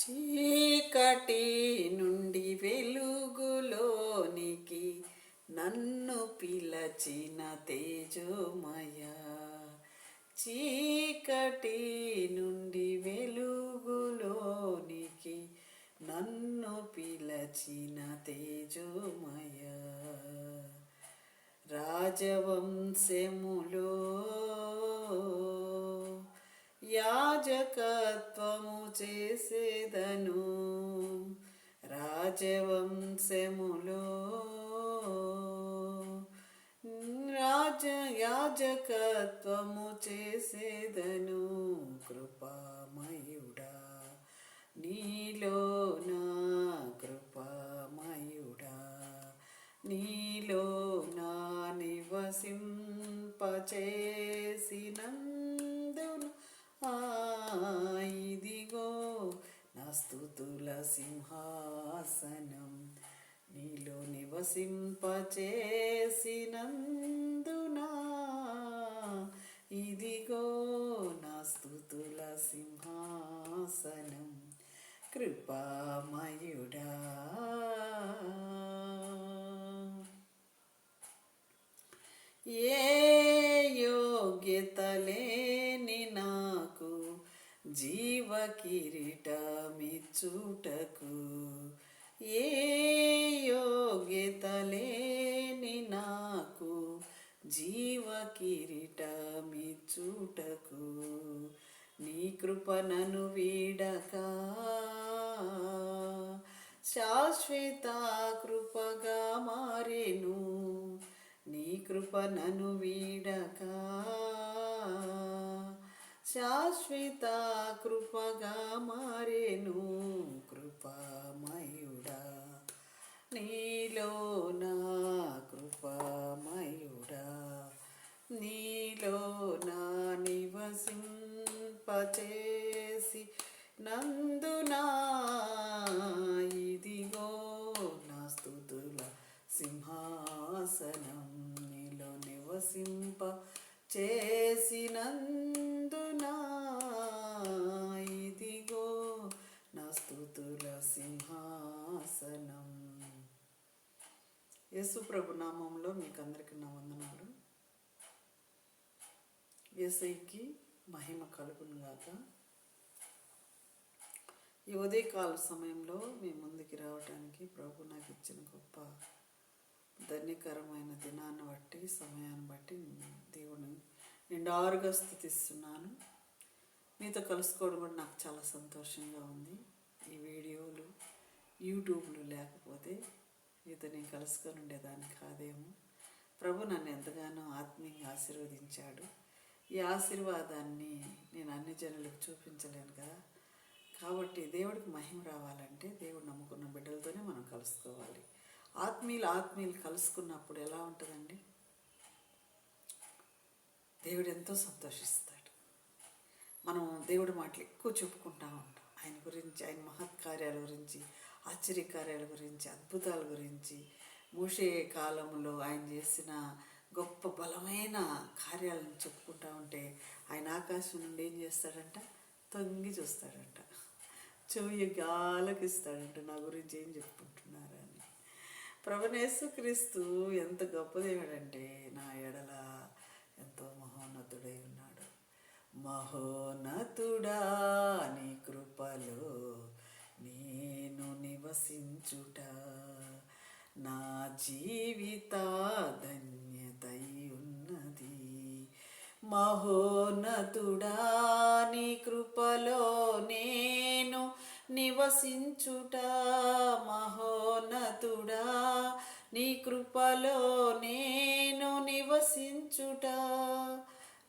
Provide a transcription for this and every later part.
చీకటి నుండి వెలుగులోనికి నన్ను పిలచిన తేజోమయ. చీకటి నుండి వెలుగులోనికి నన్ను పిలచిన తేజోమయ. రాజవంశములో యాజకత్వము చేసేదను. రాజవంశములో యాజకత్వము చేసేదను. కృపామయుడా నీలో నా, కృపామయుడా నీలో నా నివసింపచేసినందును ఇదిగో నా స్తుతుల సింహాసనం. నీలో నివసింపచేసినందునా ఇదిగో నా స్తుతుల సింహాసనం. కృపామయుడా ఏ యోగ్యత లేని నాకు జీవ కిరీటమిచ్చుటకు, ఏ యోగ్యత లేని నాకు జీవ కిరీటమిచ్చుటకు, నీ కృపనను వీడక శాశ్వత కృపగా మారెను. నీ కృపనను వీడక శాశ్వత కృపగా మారెను. కృపామయుడా నీలో నా, కృపామయుడా నీలో నా నివసింపచేసి నందునా ఇదిగో నా స్తుతుల సింహాసనం. నీలో నివసింప చేసినందునా ఇదిగో నా స్తుతుల సింహాసనం. యేసు ప్రభు నామంలో మీకు అందరికీ నా వందనాలు. యేసయ్యకి మహిమ కలుగును గాక. ఈ ఉదయకాల సమయంలో మీ ముందుకి రావడానికి ప్రభు నాకు ఇచ్చిన గొప్ప ధన్యకరమైన దినాన్ని బట్టి, సమయాన్ని బట్టి దేవుని నిండారుగా స్తుతిస్తున్నాను. మీతో కలుసుకోవడం కూడా నాకు చాలా సంతోషంగా ఉంది. ఈ వీడియోలు యూట్యూబ్లు లేకపోతే మీతో నేను కలుసుకొని ఉండేదాన్ని కాదేమో. ప్రభు నన్ను ఎంతగానో ఆత్మీయంగా ఆశీర్వదించాడు. ఈ ఆశీర్వాదాన్ని నేను అన్ని జనులకు చూపించలేను కదా. కాబట్టి దేవుడికి మహిమ రావాలంటే దేవుడు నమ్ముకున్న బిడ్డలతోనే మనం కలుసుకోవాలి. ఆత్మీయులు కలుసుకున్నప్పుడు ఎలా ఉంటుందండి? దేవుడు ఎంతో సంతోషిస్తాడు. మనం దేవుడి మాటలు ఎక్కువ చెప్పుకుంటూ ఉంటాం. ఆయన గురించి, ఆయన మహత్కార్యాల గురించి, ఆశ్చర్యకార్యాల గురించి, అద్భుతాల గురించి, మోషే కాలంలో ఆయన చేసిన గొప్ప బలమైన కార్యాలను చెప్పుకుంటూ ఉంటే ఆయన ఆకాశం నుండి ఏం చేస్తాడంట? తొంగి చూస్తాడంట, చెవి గాలకిస్తాడంట నా గురించి ఏం చెప్పుకుంటున్నారని. ప్రభువైన యేసుక్రీస్తు ఎంత గొప్ప దేవుడంటే నా ఎడల ఎంతో మహోన్నతుడై ఉన్నాడు. మహోన్నతుడా నీ కృపలో నేను నివసించుట నా జీవిత ధన్యతై ఉన్నది. మహోన్నతుడా నీ కృపలో నేను నివసించుట, మహోన్నతుడా నీ కృపలో నేను నివసించుట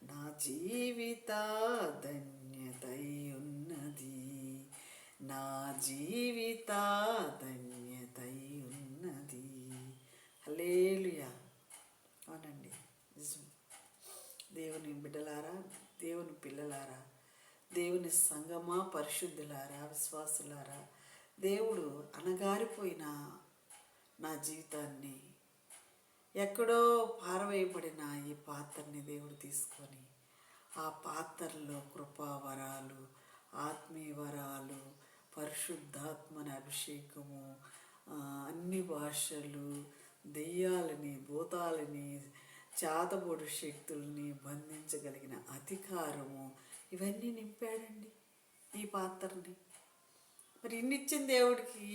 నా జీవిత ధన్యతై ఉన్నది. నా జీవిత ధన్యతై ఉన్నది. హల్లెలూయా. అవునండి, నిజం. దేవుని బిడ్డలారా, దేవుని పిల్లలారా, దేవుని సంగమా, పరిశుద్ధులారా, విశ్వాసులారా, దేవుడు అణగారిపోయిన నా జీవితాన్ని, ఎక్కడో పారవేయబడిన ఈ పాత్రని దేవుడు తీసుకొని ఆ పాత్రలో కృపావరాలు, ఆత్మీయ వరాలు, పరిశుద్ధాత్మని అభిషేకము, అన్ని భాషలు, దెయ్యాలని, భూతాలని, చేతబడు శక్తుల్ని బంధించగలిగిన అధికారము, ఇవన్నీ నింపాడండి ఈ పాత్రని. మరి ఇన్నిచ్చిన దేవుడికి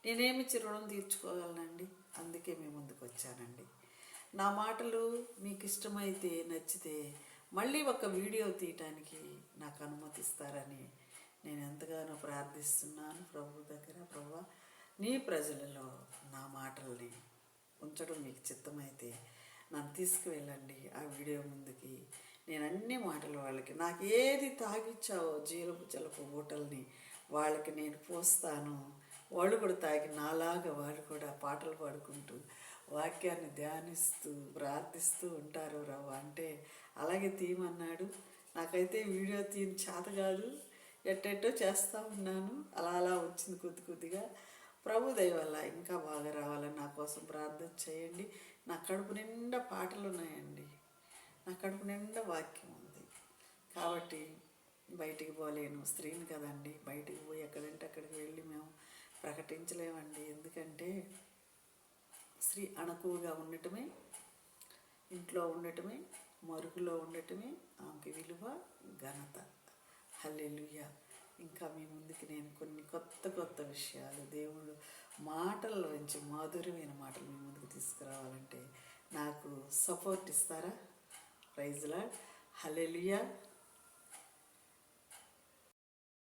నేనేమిచ్చి రుణం తీర్చుకోగలనండి? అందుకే మీ ముందుకు వచ్చానండి. నా మాటలు మీకు ఇష్టమైతే, నచ్చితే మళ్ళీ ఒక వీడియో తీయటానికి నాకు అనుమతిస్తారని నేను ఎంతగానో ప్రార్థిస్తున్నాను ప్రభు దగ్గర. ప్రభువా, నీ ప్రజలలో నా మాటల్ని ఉంచడం మీకు చిత్తమైతే నన్ను తీసుకువెళ్ళండి ఆ వీడియో ముందుకి. నేను అన్ని మాటలు వాళ్ళకి, నాకు ఏది తాగిచ్చావో జీలపు జలపు ఊటల్ని వాళ్ళకి నేను పోస్తాను. వాళ్ళు కూడా తాగి నాలాగా వాళ్ళు కూడా పాటలు పాడుకుంటూ వాక్యాన్ని ధ్యానిస్తూ ప్రార్థిస్తూ ఉంటారు రావు అంటే అలాగే తీయమన్నాడు. నాకైతే వీడియో తీయని చేత కాదు, ఎట్టెట్టో చేస్తూ ఉన్నాను. అలా అలా వచ్చింది కొద్ది కొద్దిగా. ప్రభు దయ వల్ల ఇంకా బాగా రావాలని నా కోసం ప్రార్థన చేయండి. నా కడుపు నిండా పాటలు ఉన్నాయండి, నా కడుపు నిండా వాక్యం ఉంది. కాబట్టి బయటికి పోలేను, స్త్రీని కదండి. బయటికి పోయి ఎక్కడంటే అక్కడికి వెళ్ళి మేము ప్రకటించలేమండి. ఎందుకంటే స్త్రీ అణకువగా ఉండటమే, ఇంట్లో ఉండటమే, మరుగులో ఉండటమే ఆమెకి విలువ, ఘనత. హల్లెలూయా. ఇంకా మీ ముందుకి నేను కొన్ని కొత్త కొత్త విషయాలు, దేవుడు మాటల్లోంచి మాధుర్యమైన మాటలు మీ ముందుకు తీసుకురావాలంటే నాకు సపోర్ట్ ఇస్తారా? Praise lord. హల్లెలూయా.